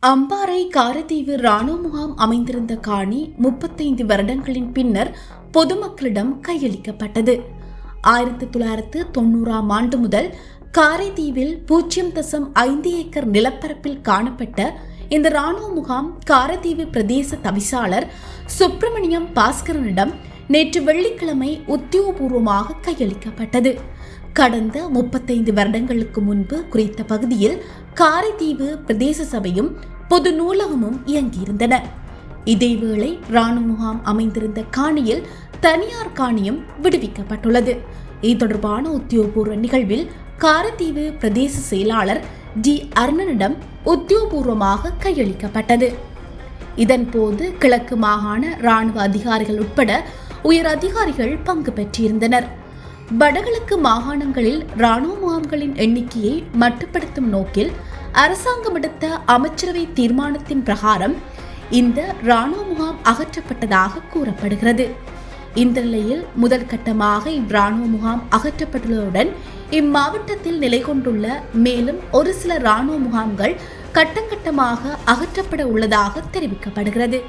அம்பாறை காரதீவு ராணுவ முகாம் அமைந்திருந்த காணி 35 வருடங்களின் பின்னர் பொதுமக்களிடம் கையளிக்கப்பட்டது. 1990ஆம் ஆண்டு முதல் காரைதீவில் 0.5 ஏக்கர் நிலப்பரப்பில் காணப்பட்ட இந்த ராணுவ முகாம் காரைதீவு பிரதேச தவிசாளர் சுப்பிரமணியம் பாஸ்கரனிடம் நேற்று வெள்ளிக்கிழமை உத்தியோகபூர்வமாக கையளிக்கப்பட்டது. கடந்த 35 வருடங்களுக்கு முன்பு குறித்த பகுதியில் காரைதீவு பிரதேச சபையும் பொது நூலகமும் இயங்கியிருந்தன. இதேவேளை ராணுவ முகாம் அமைந்திருந்த காணியில் தனியார் காணியும் விடுவிக்கப்பட்டுள்ளது. இது தொடர்பான உத்தியோகபூர்வ நிகழ்வில் காரைதீவு பிரதேச செயலாளர் டி அருணனிடம் உத்தியோகபூர்வமாக கையளிக்கப்பட்டது. இதன்போது கிழக்கு மாகாண ராணுவ அதிகாரிகள் உட்பட உயர் அதிகாரிகள் பங்கு பெற்றிருந்தனர். வடகிழக்கு மாகாணங்களில் ராணுவ முகாம்களின் எண்ணிக்கையை மட்டுப்படுத்தும் நோக்கில் அரசாங்கம் எடுத்த அமைச்சரவை தீர்மானத்தின் பிரகாரம் இந்த ராணுவ முகாம் அகற்றப்பட்டதாக கூறப்படுகிறது. இந்த நிலையில் முதல் கட்டமாக இவ்ராணுவ முகாம் அகற்றப்பட்டுள்ளதுடன் இம்மாவட்டத்தில் நிலை கொண்டுள்ள மேலும் ஒரு சில ராணுவ முகாம்கள் கட்டங்கட்டமாக அகற்றப்பட உள்ளதாக தெரிவிக்கப்படுகிறது.